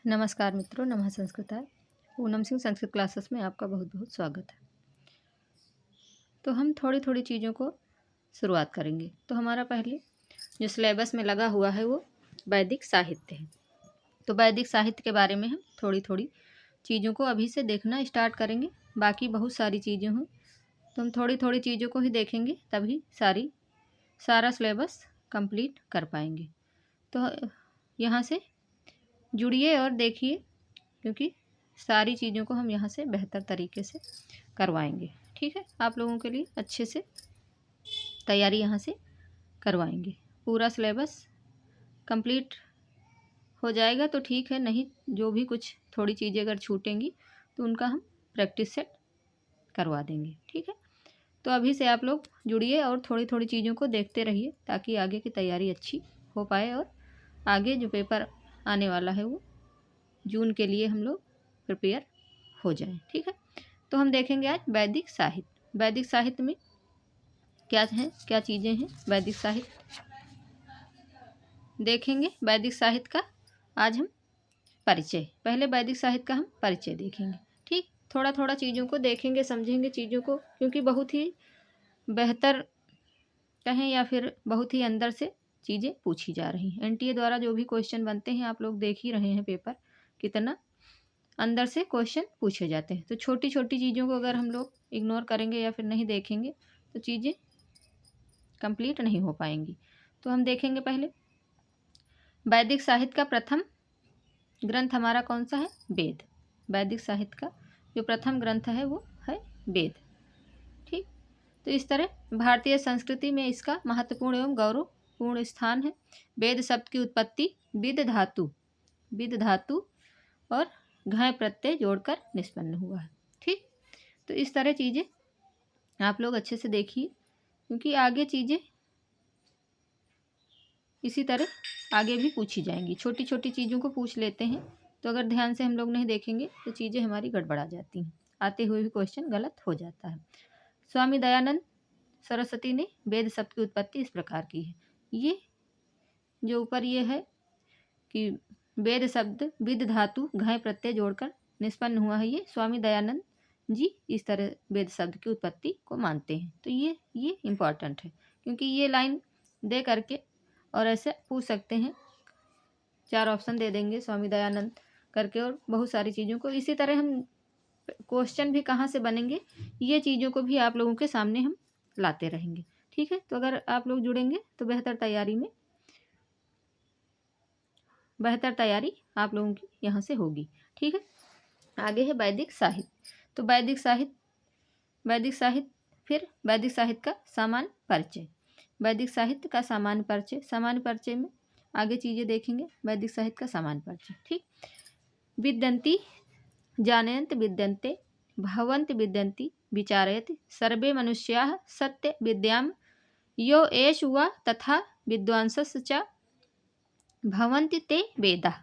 नमस्कार मित्रों, नमः संस्कृताय। पूनम सिंह संस्कृत क्लासेस में आपका बहुत बहुत स्वागत है। तो हम थोड़ी थोड़ी चीज़ों को शुरुआत करेंगे। तो हमारा पहले जो सिलेबस में लगा हुआ है वो वैदिक साहित्य है। तो वैदिक साहित्य के बारे में हम थोड़ी थोड़ी चीज़ों को अभी से देखना स्टार्ट करेंगे। बाकी बहुत सारी चीज़ें हों तो हम थोड़ी थोड़ी चीज़ों को ही देखेंगे, तभी सारा सिलेबस कंप्लीट कर पाएंगे। तो यहाँ से जुड़िए और देखिए, क्योंकि सारी चीज़ों को हम यहाँ से बेहतर तरीके से करवाएंगे। ठीक है, आप लोगों के लिए अच्छे से तैयारी यहाँ से करवाएंगे। पूरा सिलेबस कंप्लीट हो जाएगा तो ठीक है, नहीं जो भी कुछ थोड़ी चीज़ें अगर छूटेंगी तो उनका हम प्रैक्टिस सेट करवा देंगे। ठीक है, तो अभी से आप लोग जुड़िए और थोड़ी थोड़ी चीज़ों को देखते रहिए ताकि आगे की तैयारी अच्छी हो पाए और आगे जो पेपर आने वाला है वो जून के लिए हम लोग प्रिपेयर हो जाएं। ठीक है, तो हम देखेंगे आज वैदिक साहित्य। वैदिक साहित्य में क्या है, क्या चीज़ें हैं। वैदिक साहित्य देखेंगे। वैदिक साहित्य का आज हम परिचय, पहले वैदिक साहित्य का हम परिचय देखेंगे। ठीक, थोड़ा थोड़ा चीज़ों को देखेंगे, समझेंगे चीज़ों को, क्योंकि बहुत ही बेहतर कहें या फिर बहुत ही अंदर से चीज़ें पूछी जा रही हैं। एनटीए द्वारा जो भी क्वेश्चन बनते हैं आप लोग देख ही रहे हैं, पेपर कितना अंदर से क्वेश्चन पूछे जाते हैं। तो छोटी छोटी चीज़ों को अगर हम लोग इग्नोर करेंगे या फिर नहीं देखेंगे तो चीज़ें कंप्लीट नहीं हो पाएंगी। तो हम देखेंगे पहले वैदिक साहित्य का प्रथम ग्रंथ हमारा कौन सा है, वेद। वैदिक साहित्य का जो प्रथम ग्रंथ है वो है वेद। ठीक, तो इस तरह भारतीय संस्कृति में इसका महत्वपूर्ण एवं गौरवपूर्ण स्थान है। वेद शब्द की उत्पत्ति विद धातु और घय प्रत्यय जोड़कर निष्पन्न हुआ है। ठीक, तो इस तरह चीज़ें आप लोग अच्छे से देखिए, क्योंकि आगे चीज़ें इसी तरह आगे भी पूछी जाएंगी। छोटी छोटी चीज़ों को पूछ लेते हैं तो अगर ध्यान से हम लोग नहीं देखेंगे तो चीज़ें हमारी गड़बड़ा जाती हैं, आते हुए भी क्वेश्चन गलत हो जाता है। स्वामी दयानंद सरस्वती ने वेद शब्द की उत्पत्ति इस प्रकार की है। ये जो ऊपर ये है कि वेद शब्द विद धातु घय प्रत्यय जोड़कर निष्पन्न हुआ है, ये स्वामी दयानंद जी इस तरह वेद शब्द की उत्पत्ति को मानते हैं। तो ये इम्पॉर्टेंट है, क्योंकि ये लाइन दे करके और ऐसे पूछ सकते हैं, 4 ऑप्शन दे देंगे स्वामी दयानंद करके और बहुत सारी चीज़ों को। इसी तरह हम क्वेश्चन भी कहाँ से बनेंगे, ये चीज़ों को भी आप लोगों के सामने हम लाते रहेंगे। ठीक है, तो अगर आप लोग जुड़ेंगे तो बेहतर तैयारी आप लोगों की यहाँ से होगी। ठीक है, आगे है वैदिक साहित्य। तो वैदिक साहित्य फिर वैदिक साहित्य का सामान्य परिचय। वैदिक साहित्य का सामान्य परिचय में आगे चीज़ें देखेंगे। वैदिक साहित्य का सामान्य परिचय। ठीक, विद्यन्ति जानयन्ति विद्यन्ते भवन्ति विद्यन्ति विचारयति सर्वे मनुष्याः सत्य विद्यां यो एष वा तथा विद्वांसश्च च भवन्ति ते वेदाः।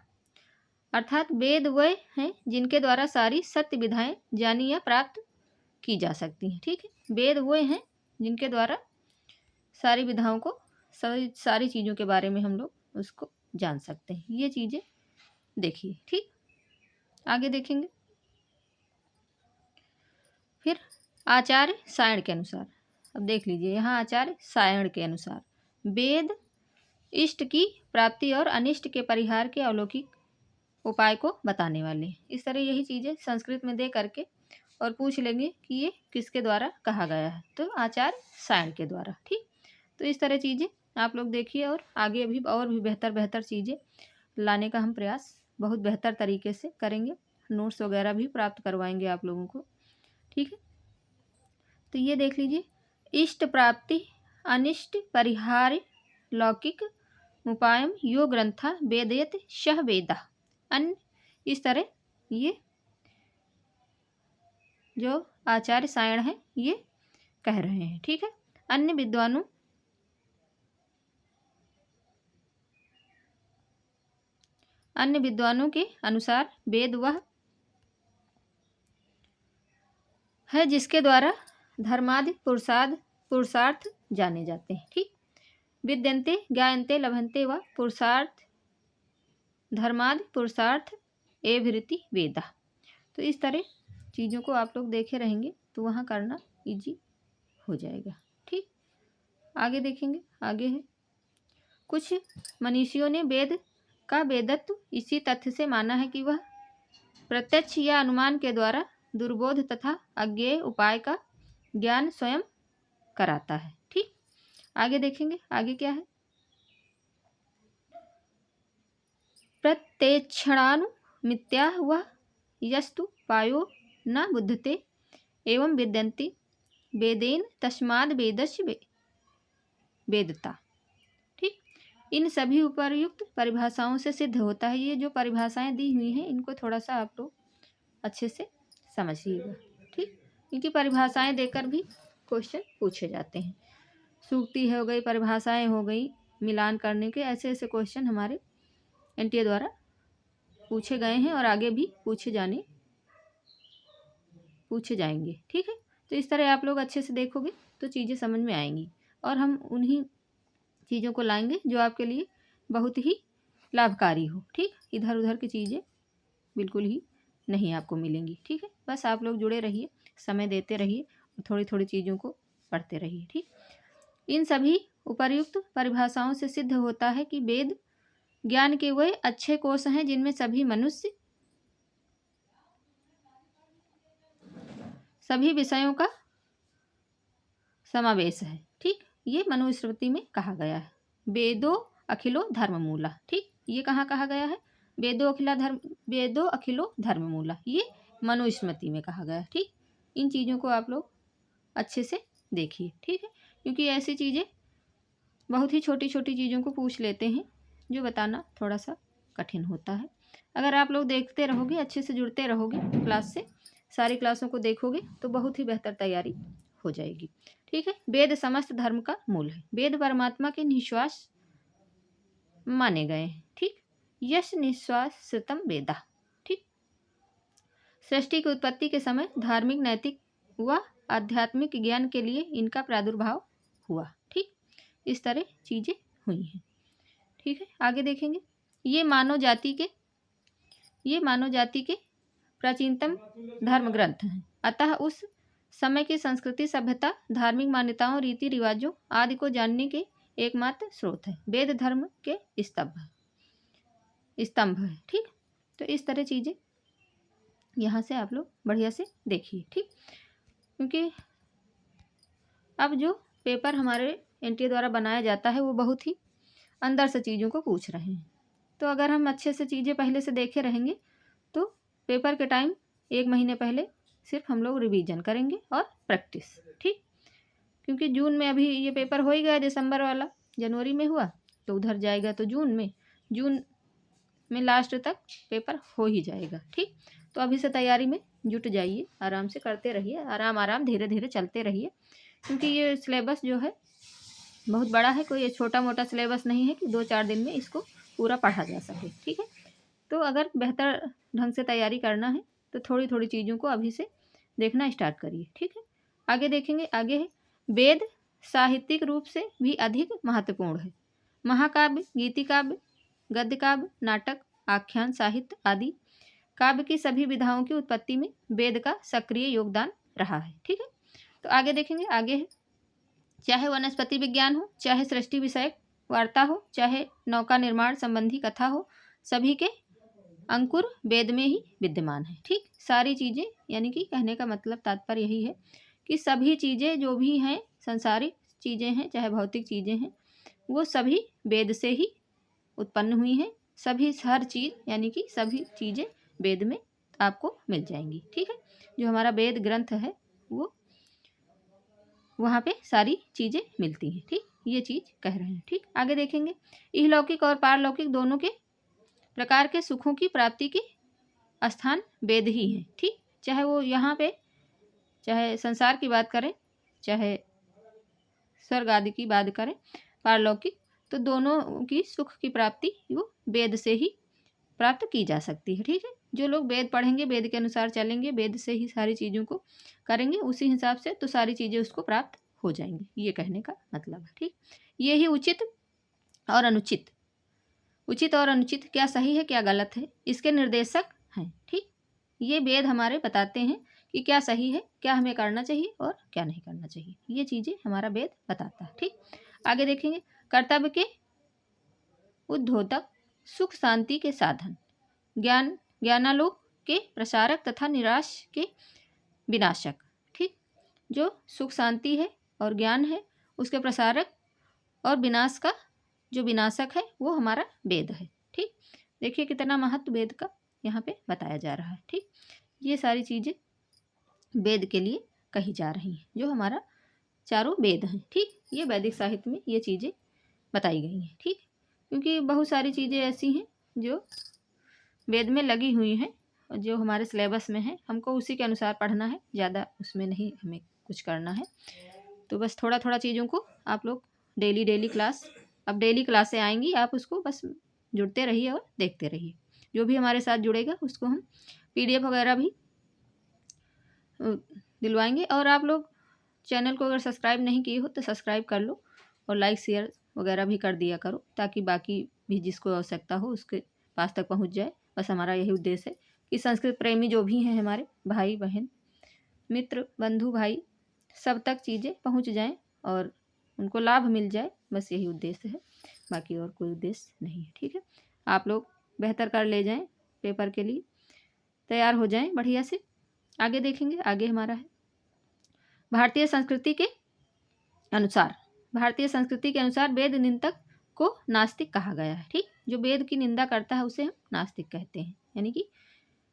अर्थात वेद वे हैं जिनके द्वारा सारी सत्य विधाएं जानी या प्राप्त की जा सकती हैं। ठीक है, वेद वे हैं जिनके द्वारा सारी विधाओं को, सारी चीज़ों के बारे में हम लोग उसको जान सकते हैं। ये चीज़ें देखिए। ठीक, आगे देखेंगे। फिर आचार्य सायण के अनुसार, अब देख लीजिए यहाँ आचार्य सायण के अनुसार वेद इष्ट की प्राप्ति और अनिष्ट के परिहार के अलौकिक उपाय को बताने वाले हैं। इस तरह यही चीज़ें संस्कृत में दे करके और पूछ लेंगे कि ये किसके द्वारा कहा गया है, तो आचार्य सायण के द्वारा। ठीक, तो इस तरह चीज़ें आप लोग देखिए और आगे अभी और भी बेहतर चीज़ें लाने का हम प्रयास बहुत बेहतर तरीके से करेंगे। नोट्स वगैरह भी प्राप्त करवाएंगे आप लोगों को। ठीक है, तो ये देख लीजिए, इष्ट प्राप्ति अनिष्ट परिहार लौकिक उपायम यो ग्रंथा वेदयत शह वेदा अन्य। इस तरह ये जो आचार्य सायण है ये कह रहे हैं। ठीक है, अन्य विद्वानों के अनुसार वेद वह है जिसके द्वारा धर्मादि पुरुषार्थ जाने जाते हैं। ठीक, विद्यन्ते ज्ञायन्ते लभन्ते व पुरुषार्थ धर्मादि पुरुषार्थ एवृत्ति वेदा। तो इस तरह चीज़ों को आप लोग देखे रहेंगे तो वहाँ करना इजी हो जाएगा। ठीक, आगे देखेंगे। आगे है, कुछ मनीषियों ने वेद का वेदत्व इसी तथ्य से माना है कि वह प्रत्यक्ष या अनुमान के द्वारा दुर्बोध तथा अज्ञेय उपाय का ज्ञान स्वयं कराता है। ठीक, आगे देखेंगे। आगे क्या है, प्रत्यक्षणानुमित्या वह यस्तु पायो न बुद्धते एवं विद्यन्ति वेदेन तस्माद् वेदस्य वेदता। ठीक, इन सभी उपर्युक्त परिभाषाओं से सिद्ध होता है। ये जो परिभाषाएं दी हुई हैं इनको थोड़ा सा आप लोग अच्छे से समझिएगा। ठीक, इनकी परिभाषाएं देकर भी क्वेश्चन पूछे जाते हैं। सूक्ति हो गई, परिभाषाएं हो गई, मिलान करने के ऐसे ऐसे क्वेश्चन हमारे एनटीए द्वारा पूछे गए हैं और आगे भी पूछे जाएंगे। ठीक है, तो इस तरह आप लोग अच्छे से देखोगे तो चीज़ें समझ में आएंगी और हम उन्हीं चीज़ों को लाएंगे जो आपके लिए बहुत ही लाभकारी हो। ठीक, इधर उधर की चीज़ें बिल्कुल ही नहीं आपको मिलेंगी। ठीक है, बस आप लोग जुड़े रहिए, समय देते रहिए और थोड़ी थोड़ी चीज़ों को पढ़ते रहिए। ठीक, इन सभी उपर्युक्त परिभाषाओं से सिद्ध होता है कि वेद ज्ञान के वह अच्छे कोष हैं जिनमें सभी विषयों का समावेश है। ठीक, ये मनुस्मृति में कहा गया है, वेदो अखिलो धर्ममूला। ठीक, ये कहाँ कहा गया है, वेदो अखिलो धर्ममूला, ये मनुस्मृति में कहा गया है। ठीक, इन चीज़ों को आप लोग अच्छे से देखिए। ठीक है, क्योंकि ऐसी चीज़ें बहुत ही छोटी छोटी चीज़ों को पूछ लेते हैं जो बताना थोड़ा सा कठिन होता है। अगर आप लोग देखते रहोगे, अच्छे से जुड़ते रहोगे क्लास से, सारी क्लासों को देखोगे तो बहुत ही बेहतर तैयारी हो जाएगी। ठीक है, वेद समस्त धर्म का मूल है। वेद परमात्मा के निश्वास माने गए हैं। ठीक, यश निश्वास श्रुतम वेदा। ठीक, सृष्टि की उत्पत्ति के समय धार्मिक, नैतिक व आध्यात्मिक ज्ञान के लिए इनका प्रादुर्भाव हुआ। ठीक, इस तरह चीज़ें हुई हैं। ठीक है, आगे देखेंगे। ये मानव जाति के प्राचीनतम धर्म ग्रंथ हैं। अतः उस समय की संस्कृति, सभ्यता, धार्मिक मान्यताओं, रीति रिवाजों आदि को जानने के एकमात्र स्रोत है। वेद धर्म के स्तंभ है। ठीक, तो इस तरह चीज़ें यहाँ से आप लोग बढ़िया से देखिए। ठीक, क्योंकि अब जो पेपर हमारे एनटीए द्वारा बनाया जाता है वो बहुत ही अंदर से चीज़ों को पूछ रहे हैं। तो अगर हम अच्छे से चीज़ें पहले से देखे रहेंगे तो पेपर के टाइम 1 महीने पहले सिर्फ हम लोग रिवीजन करेंगे और प्रैक्टिस। ठीक, क्योंकि जून में अभी ये पेपर हो ही गया, दिसंबर वाला जनवरी में हुआ तो उधर जाएगा तो जून में लास्ट तक पेपर हो ही जाएगा। ठीक, तो अभी से तैयारी में जुट जाइए, आराम से करते रहिए, आराम धीरे धीरे चलते रहिए, क्योंकि ये सिलेबस जो है बहुत बड़ा है। कोई ये छोटा मोटा सिलेबस नहीं है कि 2-4 दिन में इसको पूरा पढ़ा जा सके। ठीक है, तो अगर बेहतर ढंग से तैयारी करना है तो थोड़ी थोड़ी चीज़ों को अभी से देखना स्टार्ट करिए। ठीक है, आगे देखेंगे। आगे है, वेद साहित्यिक रूप से भी अधिक महत्वपूर्ण है। महाकाव्य, गीतिकाव्य, गद्य काव्य, नाटक, आख्यान, साहित्य आदि काव्य की सभी विधाओं की उत्पत्ति में वेद का सक्रिय योगदान रहा है। ठीक है, तो आगे देखेंगे। आगे है, चाहे वनस्पति विज्ञान हो, चाहे सृष्टि विषयक वार्ता हो, चाहे नौका निर्माण संबंधी कथा हो, सभी के अंकुर वेद में ही विद्यमान है। ठीक, सारी चीज़ें, यानी कि कहने का मतलब तात्पर्य यही है कि सभी चीज़ें जो भी हैं, संसारिक चीज़ें हैं चाहे भौतिक चीज़ें हैं, वो सभी वेद से ही उत्पन्न हुई हैं। हर चीज़ यानी कि सभी चीज़ें वेद में आपको मिल जाएंगी। ठीक है, जो हमारा वेद ग्रंथ है वो वहाँ पे सारी चीज़ें मिलती हैं। ठीक, ये चीज़ कह रहे हैं। ठीक, आगे देखेंगे। इहलौकिक और पारलौकिक दोनों के प्रकार के सुखों की प्राप्ति की स्थान वेद ही है। ठीक, चाहे वो यहाँ पे चाहे संसार की बात करें, चाहे स्वर्ग आदि की बात करें, पारलौकिक, तो दोनों की सुख की प्राप्ति वो वेद से ही प्राप्त की जा सकती है। ठीक है, जो लोग वेद पढ़ेंगे, वेद के अनुसार चलेंगे, वेद से ही सारी चीज़ों को करेंगे उसी हिसाब से, तो सारी चीज़ें उसको प्राप्त हो जाएंगी, ये कहने का मतलब है। ठीक, ये ही उचित और अनुचित क्या सही है क्या गलत है, इसके निर्देशक हैं। ठीक, ये वेद हमारे बताते हैं कि क्या सही है, क्या हमें करना चाहिए और क्या नहीं करना चाहिए। ये चीज़ें हमारा वेद बताता है। ठीक, आगे देखेंगे। कर्तव्य के उद्योतक, सुख शांति के साधन, ज्ञानालोक के प्रसारक तथा निराश के विनाशक। ठीक, जो सुख शांति है और ज्ञान है उसके प्रसारक और विनाश का जो विनाशक है वो हमारा वेद है। ठीक, देखिए कितना महत्व वेद का यहाँ पे बताया जा रहा है। ठीक, ये सारी चीज़ें वेद के लिए कही जा रही हैं, जो हमारा चारों वेद हैं। ठीक, ये वैदिक साहित्य में ये चीज़ें बताई गई हैं। ठीक, क्योंकि बहुत सारी चीज़ें ऐसी हैं जो वेद में लगी हुई हैं और जो हमारे सिलेबस में है, हमको उसी के अनुसार पढ़ना है, ज़्यादा उसमें नहीं हमें कुछ करना है। तो बस थोड़ा थोड़ा चीज़ों को आप लोग डेली क्लास, अब डेली क्लासें आएंगी, आप उसको बस जुड़ते रहिए और देखते रहिए। जो भी हमारे साथ जुड़ेगा उसको हम PDF वगैरह भी दिलवाएंगे। और आप लोग चैनल को अगर सब्सक्राइब नहीं किए हो तो सब्सक्राइब कर लो और लाइक शेयर वगैरह भी कर दिया करो, ताकि बाकी भी जिसको आवश्यकता हो उसके पास तक पहुंच जाए। बस हमारा यही उद्देश्य है कि संस्कृत प्रेमी जो भी हैं हमारे भाई बहन मित्र बंधु भाई सब तक चीज़ें पहुंच जाएं और उनको लाभ मिल जाए, बस यही उद्देश्य है, बाकी और कोई उद्देश्य नहीं है। ठीक है, आप लोग बेहतर कर ले जाएं, पेपर के लिए तैयार हो जाएं बढ़िया से। आगे देखेंगे, आगे हमारा है भारतीय संस्कृति के अनुसार। भारतीय संस्कृति के अनुसार वेद निंदक को नास्तिक कहा गया है। ठीक, जो वेद की निंदा करता है उसे हम नास्तिक कहते हैं, यानी कि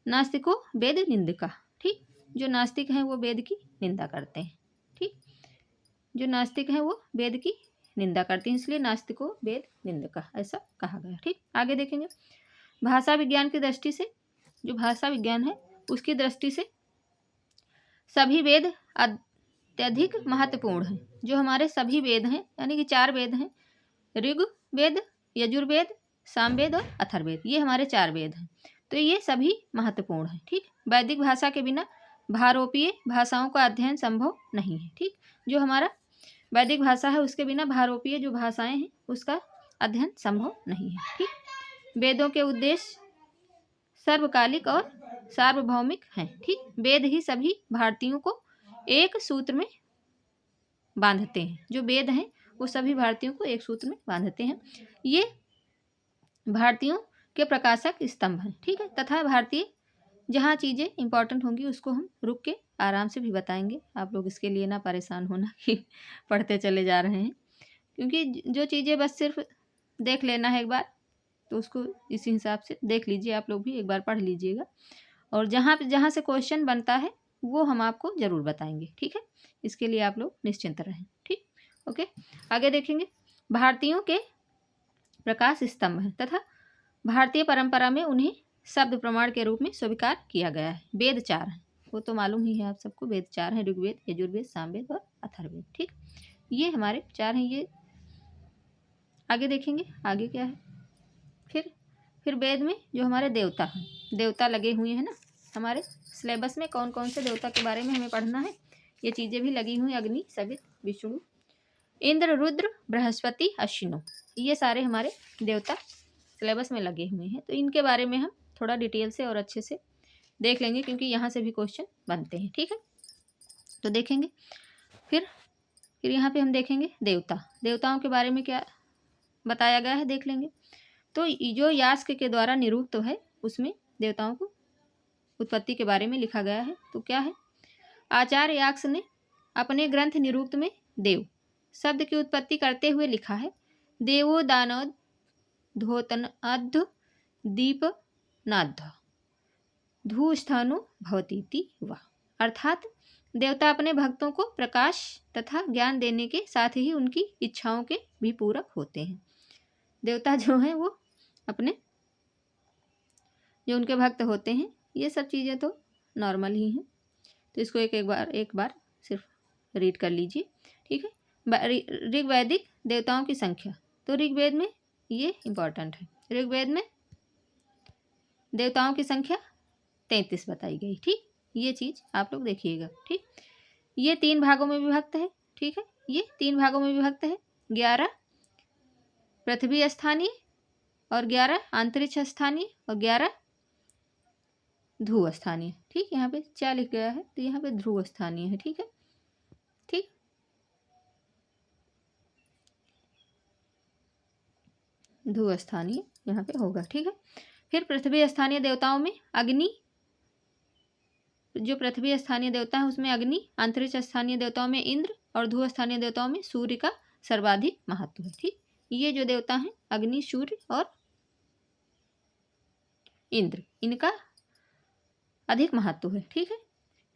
नास्तिको वेद निंदका। ठीक, जो नास्तिक हैं वो वेद की निंदा करते हैं। ठीक, जो नास्तिक हैं वो वेद की निंदा करते हैं, इसलिए नास्तिको वेद निंदका ऐसा कहा गया। ठीक, आगे देखेंगे। भाषा विज्ञान की दृष्टि से, जो भाषा विज्ञान है उसकी दृष्टि से सभी वेद अत्यधिक महत्वपूर्ण हैं। जो हमारे सभी वेद हैं, यानी कि 4 वेद हैं, ऋग्वेद, यजुर्वेद, सामवेद और अथर्ववेद, ये हमारे 4 वेद हैं, तो ये सभी महत्वपूर्ण हैं। ठीक, वैदिक भाषा के बिना भारोपीय भाषाओं का अध्ययन संभव नहीं है। ठीक, जो हमारा वैदिक भाषा है उसके बिना भारोपीय जो भाषाएं हैं उसका अध्ययन संभव नहीं है। ठीक, वेदों के उद्देश्य सर्वकालिक और सार्वभौमिक हैं। ठीक, वेद ही सभी भारतीयों को एक सूत्र में बांधते हैं। जो वेद हैं वो सभी भारतीयों को एक सूत्र में बांधते हैं। ये भारतीयों के प्रकाशक स्तंभ हैं। ठीक है, तथा भारतीय जहाँ चीज़ें इंपॉर्टेंट होंगी उसको हम रुक के आराम से भी बताएंगे। आप लोग इसके लिए ना परेशान होना कि पढ़ते चले जा रहे हैं, क्योंकि जो चीज़ें बस सिर्फ देख लेना है एक बार, तो उसको इसी हिसाब से देख लीजिए, आप लोग भी एक बार पढ़ लीजिएगा, और जहाँ से क्वेश्चन बनता है वो हम आपको ज़रूर बताएंगे। ठीक है, इसके लिए आप लोग निश्चिंत रहें। ठीक, ओके, आगे देखेंगे। भारतीयों के प्रकाश स्तंभ हैं तथा भारतीय परंपरा में उन्हें शब्द प्रमाण के रूप में स्वीकार किया गया है। वेद 4 हैं, वो तो मालूम ही है आप सबको, वेद 4 हैं, ऋग्वेद, यजुर्वेद, सामवेद और अथर्ववेद। ठीक, ये हमारे 4 हैं। ये आगे देखेंगे, आगे क्या है। फिर वेद में जो हमारे देवता हैं, देवता लगे हुए हैं ना, हमारे सिलेबस में कौन कौन से देवता के बारे में हमें पढ़ना है, ये चीज़ें भी लगी हुई, अग्नि, सवित, विष्णु, इंद्र, रुद्र, बृहस्पति, अश्विनो, ये सारे हमारे देवता सिलेबस में लगे हुए हैं। तो इनके बारे में हम थोड़ा डिटेल से और अच्छे से देख लेंगे, क्योंकि यहाँ से भी क्वेश्चन बनते हैं। ठीक है, तो देखेंगे। फिर यहाँ पे हम देखेंगे देवताओं के बारे में क्या बताया गया है, देख लेंगे। तो जो यास्क के द्वारा निरूक्त है उसमें देवताओं को उत्पत्ति के बारे में लिखा गया है। तो क्या है, आचार्य यास्क ने अपने ग्रंथ निरूक्त में देव शब्द की उत्पत्ति करते हुए लिखा है, देवो दानव धोतनाद्ध दीपनाद्ध धूस्थानु भवतीति वा, अर्थात देवता अपने भक्तों को प्रकाश तथा ज्ञान देने के साथ ही उनकी इच्छाओं के भी पूरक होते हैं। देवता जो हैं वो अपने जो उनके भक्त होते हैं, ये सब चीज़ें तो नॉर्मल ही हैं, तो इसको एक बार सिर्फ रीड कर लीजिए। ठीक है, ऋग्वैदिक देवताओं की संख्या, तो ऋग्वेद में ये इम्पॉर्टेंट है, ऋग्वेद में देवताओं की संख्या 33 बताई गई। ठीक, ये चीज़ आप लोग देखिएगा। ठीक, ये 3 भागों में विभक्त है। ठीक है, ये 3 भागों में विभक्त है, 11 पृथ्वी स्थानीय और 11 अंतरिक्ष स्थानीय और 11 ध्रुव स्थानीय। ठीक, यहाँ पे क्या लिख गया है, तो यहाँ पे ध्रुव स्थानीय है। ठीक है, ठीक, ध्रुव स्थानीय यहाँ पे होगा। ठीक है, फिर पृथ्वी स्थानीय देवताओं में अग्नि, जो पृथ्वी स्थानीय देवता है उसमें अग्नि, अंतरिक्ष स्थानीय देवताओं में इंद्र और ध्रुव स्थानीय देवताओं में सूर्य का सर्वाधिक महत्व है। ठीक, ये जो देवता हैं अग्नि, सूर्य और इंद्र, इनका अधिक महत्व है। ठीक है,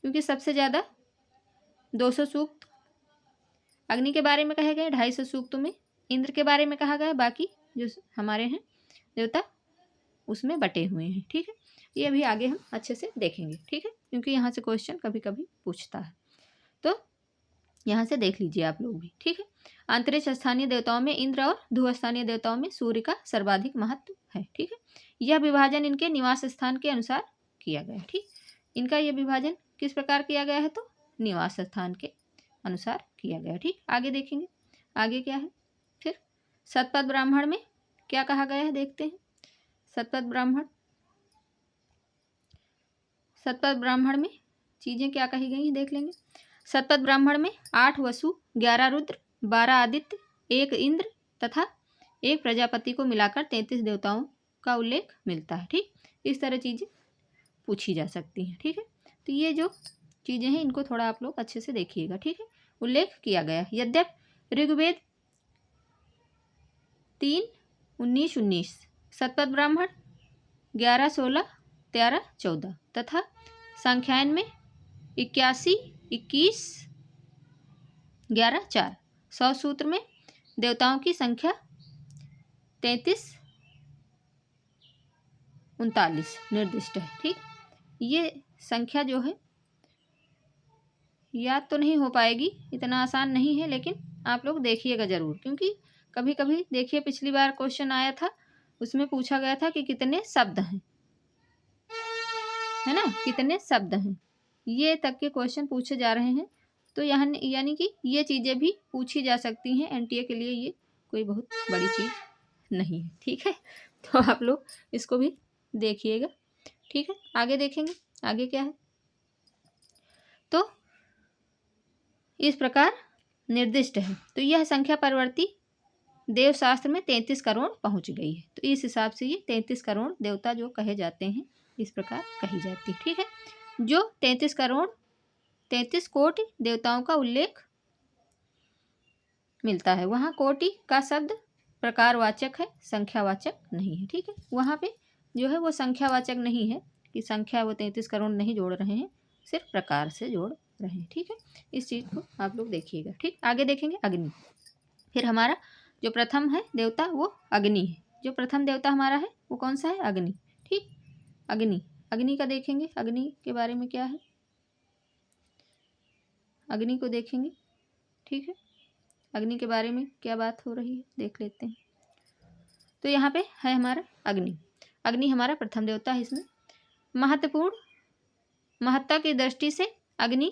क्योंकि सबसे ज़्यादा 200 सूक्त अग्नि के बारे में कहे गए, 250 सूक्त में इंद्र के बारे में कहा गया, बाकी जो हमारे हैं देवता उसमें बटे हुए हैं। ठीक है, ये अभी आगे हम अच्छे से देखेंगे। ठीक है, क्योंकि यहाँ से क्वेश्चन कभी कभी पूछता है, तो यहाँ से देख लीजिए आप लोग भी। ठीक है, अंतरिक्ष स्थानीय देवताओं में इंद्र और ध्रुव स्थानीय देवताओं में सूर्य का सर्वाधिक महत्व है। ठीक है, यह विभाजन इनके निवास स्थान के अनुसार किया गया है। ठीक, इनका यह विभाजन किस प्रकार किया गया है, तो निवास स्थान के अनुसार किया गया है। ठीक, आगे देखेंगे आगे क्या है। फिर शतपथ ब्राह्मण में क्या कहा गया है, देखते हैं। शतपथ ब्राह्मण में चीज़ें क्या कही गई हैं, देख लेंगे। शतपथ ब्राह्मण में 8 वसु, 11 रुद्र, 12 आदित्य, 1 इंद्र तथा 1 प्रजापति को मिलाकर 33 देवताओं का उल्लेख मिलता है। ठीक, इस तरह चीज़ें पूछी जा सकती हैं। ठीक है, तो ये जो चीज़ें हैं इनको थोड़ा आप लोग अच्छे से देखिएगा। ठीक है, उल्लेख किया गया है। यद्यपि ऋग्वेद 3:19-19, शतपथ ब्राह्मण 11-16, 13-14 तथा संख्यायन में 81-21, 11-4, 100 सूत्र में देवताओं की संख्या 33-39 निर्दिष्ट है। ठीक, ये संख्या जो है याद तो नहीं हो पाएगी, इतना आसान नहीं है, लेकिन आप लोग देखिएगा ज़रूर, क्योंकि कभी कभी देखिए पिछली बार क्वेश्चन आया था उसमें पूछा गया था कि कितने शब्द हैं, है ना, कितने शब्द हैं, ये तक के क्वेश्चन पूछे जा रहे हैं। तो यहाँ यानी कि ये चीज़ें भी पूछी जा सकती हैं, एनटीए के लिए ये कोई बहुत बड़ी चीज़ नहीं है। ठीक है, तो आप लोग इसको भी देखिएगा। ठीक है, आगे देखेंगे आगे क्या है। तो इस प्रकार निर्दिष्ट है, तो यह संख्या परवर्ती देवशास्त्र में 33 करोड़ पहुंच गई है। तो इस हिसाब से ये 33 करोड़ देवता जो कहे जाते हैं इस प्रकार कही जाती है। ठीक है, जो 33 कोटि देवताओं का उल्लेख मिलता है, वहाँ कोटि का शब्द प्रकारवाचक है, संख्यावाचक नहीं है। ठीक है, वहाँ पे जो है वो संख्यावाचक नहीं है कि संख्या वो 33 करोड़ नहीं जोड़ रहे हैं, सिर्फ प्रकार से जोड़ रहे हैं। ठीक है, इस चीज़ को आप लोग देखिएगा। ठीक, आगे देखेंगे अग्नि। फिर हमारा जो प्रथम है देवता वो अग्नि है। जो प्रथम देवता हमारा है वो कौन सा है, अग्नि। ठीक, अग्नि का देखेंगे, अग्नि के बारे में क्या है, अग्नि को देखेंगे। ठीक है, अग्नि के बारे में क्या बात हो रही है देख लेते हैं। तो यहाँ पे है हमारा अग्नि हमारा प्रथम देवता है। इसमें महत्ता की दृष्टि से अग्नि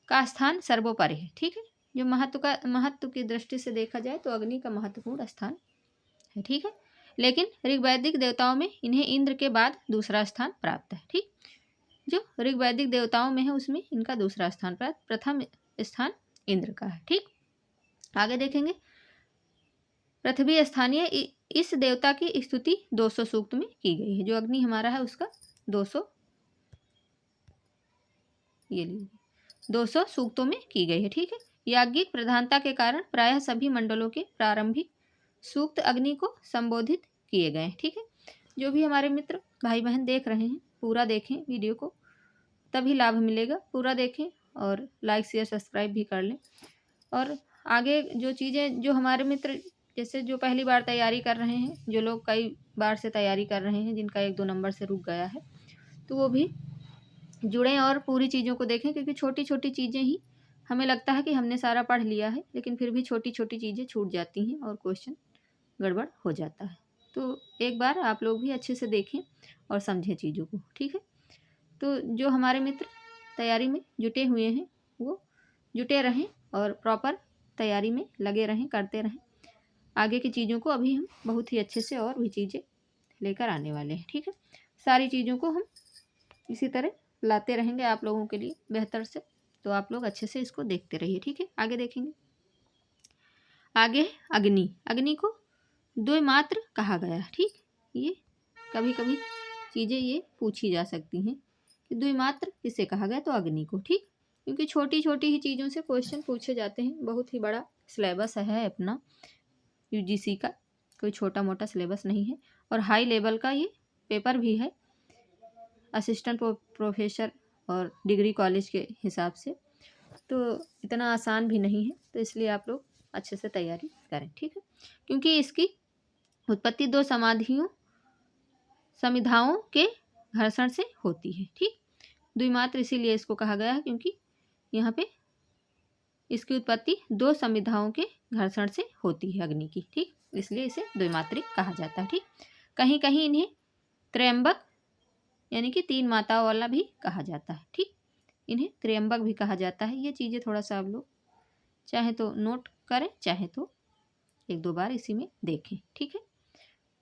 का स्थान सर्वोपरि है। ठीक है, जो महत्व की दृष्टि से देखा जाए तो अग्नि का महत्वपूर्ण स्थान है। ठीक है, लेकिन ऋग्वैदिक देवताओं में इन्हें इंद्र के बाद दूसरा स्थान प्राप्त है। ठीक, जो ऋग्वैदिक देवताओं में है उसमें इनका दूसरा स्थान प्राप्त, प्रथम स्थान इंद्र का है। ठीक, आगे देखेंगे पृथ्वी स्थानीय इस देवता की स्तुति 200 सूक्त में की गई है। जो अग्नि हमारा है उसका 200 सूक्तों में की गई है। ठीक है, याज्ञिक प्रधानता के कारण प्रायः सभी मंडलों के प्रारंभिक सूक्त अग्नि को संबोधित किए गए हैं। ठीक है, जो भी हमारे मित्र भाई बहन देख रहे हैं पूरा देखें वीडियो को, तभी लाभ मिलेगा। पूरा देखें और लाइक शेयर सब्सक्राइब भी कर लें। और आगे जो चीज़ें जो हमारे मित्र जैसे जो पहली बार तैयारी कर रहे हैं, जो लोग कई बार से तैयारी कर रहे हैं जिनका 1-2 नंबर से रुक गया है, तो वो भी जुड़ें और पूरी चीज़ों को देखें, क्योंकि छोटी छोटी चीज़ें ही हमें लगता है कि हमने सारा पढ़ लिया है, लेकिन फिर भी छोटी छोटी चीज़ें छूट जाती हैं और क्वेश्चन गड़बड़ हो जाता है। तो एक बार आप लोग भी अच्छे से देखें और समझें चीज़ों को। ठीक है, तो जो हमारे मित्र तैयारी में जुटे हुए हैं वो जुटे रहें और प्रॉपर तैयारी में लगे रहें, करते रहें। आगे की चीज़ों को अभी हम बहुत ही अच्छे से और भी चीज़ें लेकर आने वाले हैं। ठीक है, सारी चीज़ों को हम इसी तरह लाते रहेंगे आप लोगों के लिए बेहतर से, तो आप लोग अच्छे से इसको देखते रहिए। ठीक है, आगे देखेंगे। आगे अग्नि। अग्नि को द्विमात्र कहा गया है। ठीक, ये कभी कभी चीज़ें ये पूछी जा सकती हैं कि द्विमात्र किसे कहा गया, तो अग्नि को। ठीक, क्योंकि छोटी छोटी ही चीज़ों से क्वेश्चन पूछे जाते हैं। बहुत ही बड़ा सिलेबस है अपना यूजीसी का, कोई छोटा मोटा सिलेबस नहीं है, और हाई लेवल का ये पेपर भी है असिस्टेंट प्रोफेसर और डिग्री कॉलेज के हिसाब से, तो इतना आसान भी नहीं है। तो इसलिए आप लोग अच्छे से तैयारी करें। ठीक है, क्योंकि इसकी उत्पत्ति दो समिधाओं के घर्षण से होती है। ठीक, द्विमात्र इसीलिए इसको कहा गया है क्योंकि यहाँ पे इसकी उत्पत्ति दो समिधाओं के घर्षण से होती है अग्नि की। ठीक, इसलिए इसे द्विमात्रिक कहा जाता है। ठीक, कहीं कहीं इन्हें त्रयंबक यानी कि तीन माताओं वाला भी कहा जाता है। ठीक, इन्हें त्रयंबक भी कहा जाता है। ये चीज़ें थोड़ा सा आप लोग चाहे तो नोट करें, चाहे तो एक दो बार इसी में देखें। ठीक है,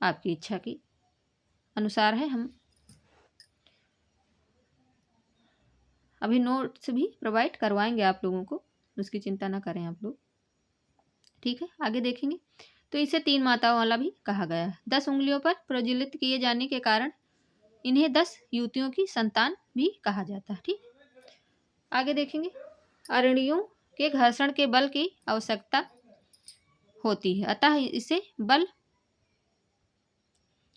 आपकी इच्छा की अनुसार है। हम अभी नोट्स भी प्रोवाइड करवाएंगे आप लोगों को, उसकी चिंता ना करें आप लोग। ठीक है, आगे देखेंगे। तो इसे तीन माताओं वाला भी कहा गया है। 10 उंगलियों पर प्रज्वलित किए जाने के कारण इन्हें 10 युवतियों की संतान भी कहा जाता है। ठीक, आगे देखेंगे। अरणियों के घर्षण के बल की आवश्यकता होती है, अतः इसे बल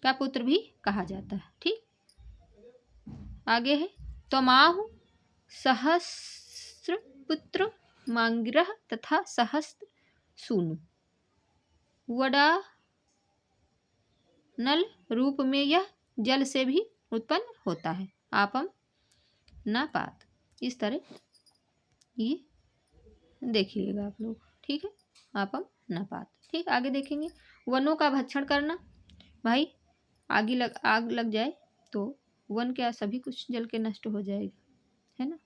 का पुत्र भी कहा जाता है। ठीक, आगे है त्वमाहु सहस्रपुत्र मांगिरः तथा सहस्त्र सूनु। वडा नल रूप में यह जल से भी उत्पन्न होता है। आपम नापात, इस तरह ये देखिएगा आप लोग। ठीक है, आपम नापात। ठीक, आगे देखेंगे। वनों का भक्षण करना। भाई आग लग जाए तो वन क्या सभी कुछ जल के नष्ट हो जाएगा, है ना।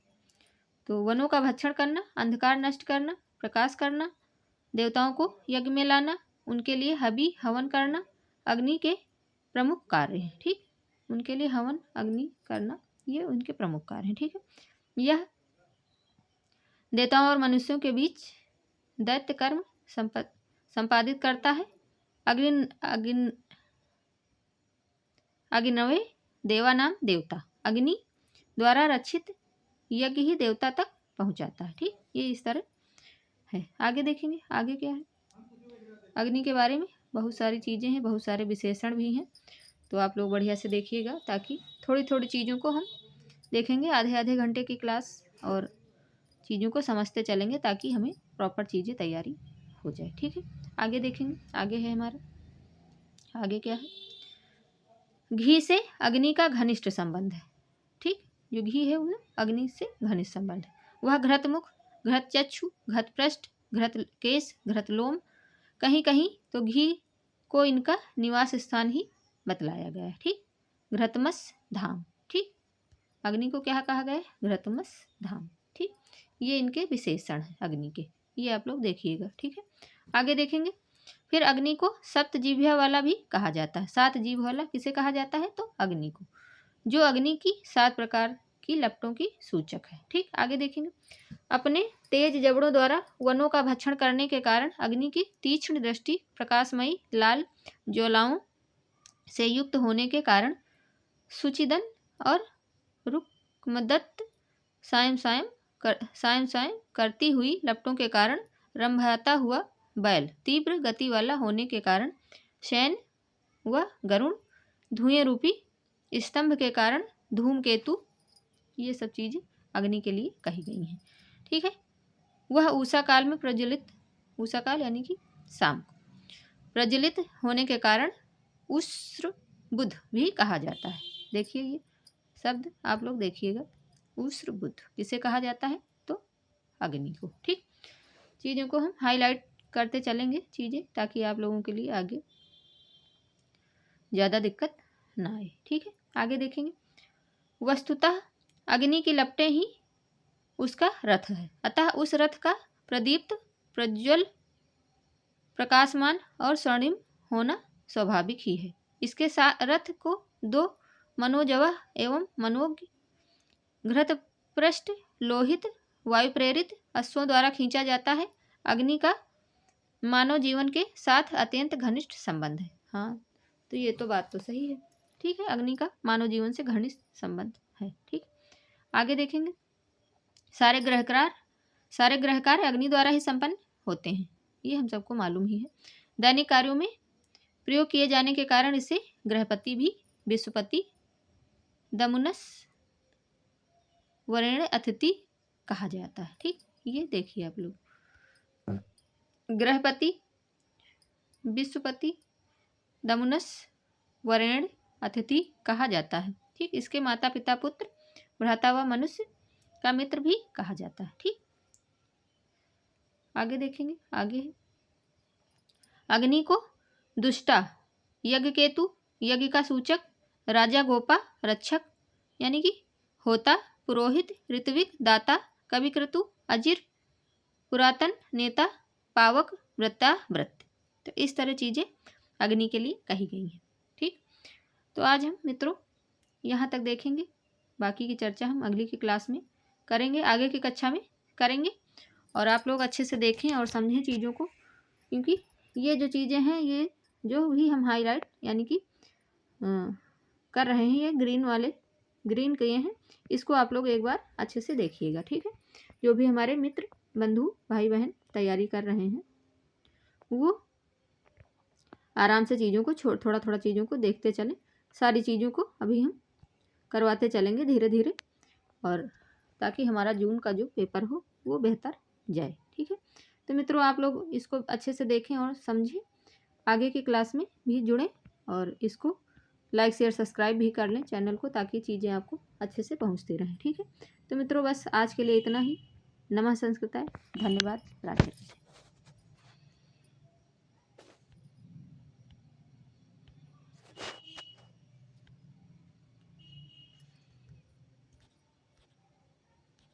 तो वनों का भक्षण करना, अंधकार नष्ट करना, प्रकाश करना, देवताओं को यज्ञ में लाना, उनके लिए हवि हवन करना अग्नि के प्रमुख कार्य हैं। ठीक, उनके लिए हवन अग्नि करना ये उनके प्रमुख कार्य हैं। ठीक है, यह देवताओं और मनुष्यों के बीच दैत्य कर्म संपादित करता है। अग्निनवे देवा नाम देवता, अग्नि द्वारा रक्षित यज्ञ ही देवता तक पहुंचाता है। ठीक, ये इस तरह है। आगे देखेंगे। आगे क्या है, अग्नि के बारे में बहुत सारी चीज़ें हैं, बहुत सारे विशेषण भी हैं, तो आप लोग बढ़िया से देखिएगा ताकि थोड़ी थोड़ी चीज़ों को हम देखेंगे। आधे आधे घंटे की क्लास और चीज़ों को समझते चलेंगे ताकि हमें प्रॉपर चीज़ें तैयारी हो जाए। ठीक है, आगे देखेंगे। आगे है हमारा, आगे क्या है, घी से अग्नि का घनिष्ठ संबंध है। ठीक, जो घी है वो अग्नि से घनिष्ठ संबंध है। वह घृतमुख, घृत चक्षु, घृत पृष्ठ, घृत केश, घृत लोम, कहीं कहीं तो घी को इनका निवास स्थान ही बतलाया गया है। ठीक, घृतमस धाम। ठीक, अग्नि को क्या कहा गया है, घृतमस धाम। ठीक, ये इनके विशेषण हैं अग्नि के, ये आप लोग देखिएगा। ठीक है, आगे देखेंगे। फिर अग्नि को सप्त जीभ्या वाला भी कहा जाता है। 7 जीभ वाला किसे कहा जाता है, तो अग्नि को, जो अग्नि की 7 प्रकार की लपटों की सूचक है। ठीक, आगे देखेंगे। अपने तेज जबड़ों द्वारा वनों का भक्षण करने के कारण अग्नि की तीक्ष्ण दृष्टि प्रकाशमयी लाल ज्वालाओं से युक्त होने के कारण सुचिदन और रुक्मदत्त सायं सायं करती हुई लपटों के कारण रंभाता हुआ बैल तीव्र गति वाला होने के कारण शैन व गरुण धुएं रूपी स्तंभ के कारण धूमकेतु, ये सब चीज़ें अग्नि के लिए कही गई हैं। ठीक है, वह उषा काल में प्रज्वलित, उषा काल यानी कि शाम को प्रज्वलित होने के कारण उस्र बुध भी कहा जाता है। देखिए ये शब्द आप लोग देखिएगा, उस्र बुध किसे कहा जाता है, तो अग्नि को। ठीक, चीज़ों को हम हाईलाइट करते चलेंगे चीज़ें, ताकि आप लोगों के लिए आगे ज़्यादा दिक्कत ना आए। ठीक है, आगे देखेंगे। वस्तुतः अग्नि की लपटें ही उसका रथ है, अतः उस रथ का प्रदीप्त, प्रज्वल, प्रकाशमान और स्वर्णिम होना स्वाभाविक ही है। इसके साथ रथ को 2 मनोजवा एवं मनोज्ञ घृत पृष्ठ लोहित वायु प्रेरित अश्वों द्वारा खींचा जाता है। अग्नि का मानव जीवन के साथ अत्यंत घनिष्ठ संबंध है। हाँ, तो ये तो बात तो सही है। ठीक है, अग्नि का मानव जीवन से घनिष्ठ संबंध है। ठीक, आगे देखेंगे। सारे ग्रह कार्य अग्नि द्वारा ही संपन्न होते हैं, ये हम सबको मालूम ही है। दैनिक कार्यों में प्रयोग किए जाने के कारण इसे ग्रहपति भी, विश्वपति, दमुनस, वरेण्य, अतिथि कहा जाता है। ठीक, ये देखिए आप लोग, ग्रहपति, विश्वपति, दमुनस, वरेण्य, अतिथि कहा जाता है। ठीक, इसके माता पिता पुत्र, भ्राता व मनुष्य का मित्र भी कहा जाता है। ठीक, आगे देखेंगे। आगे है अग्नि को दुष्टा, यज्ञ केतु, यज्ञ का सूचक, राजा गोपा, रक्षक यानी कि होता, पुरोहित, ऋत्विक, दाता, कविक्रतु, अजिर, पुरातन, नेता, पावक, व्रत। तो इस तरह चीज़ें अग्नि के लिए कही गई हैं। ठीक, तो आज हम मित्रों यहाँ तक देखेंगे, बाकी की चर्चा हम अगली की क्लास में करेंगे, आगे की कक्षा में करेंगे। और आप लोग अच्छे से देखें और समझें चीज़ों को, क्योंकि ये जो चीज़ें हैं, ये जो भी हम हाईलाइट यानी कि कर रहे हैं, ये ग्रीन किए हैं, इसको आप लोग एक बार अच्छे से देखिएगा। ठीक है, जो भी हमारे मित्र बंधु भाई बहन तैयारी कर रहे हैं, वो आराम से चीज़ों को थोड़ा थोड़ा चीज़ों को देखते चलें। सारी चीज़ों को अभी हम करवाते चलेंगे धीरे धीरे, और ताकि हमारा जून का जो पेपर हो वो बेहतर जाए। ठीक है, तो मित्रों आप लोग इसको अच्छे से देखें और समझें, आगे की क्लास में भी जुड़ें, और इसको लाइक शेयर सब्सक्राइब भी कर लें चैनल को, ताकि चीज़ें आपको अच्छे से पहुंचती रहें। ठीक है, तो मित्रों बस आज के लिए इतना ही। नमः संस्कृताय, धन्यवाद, राधे।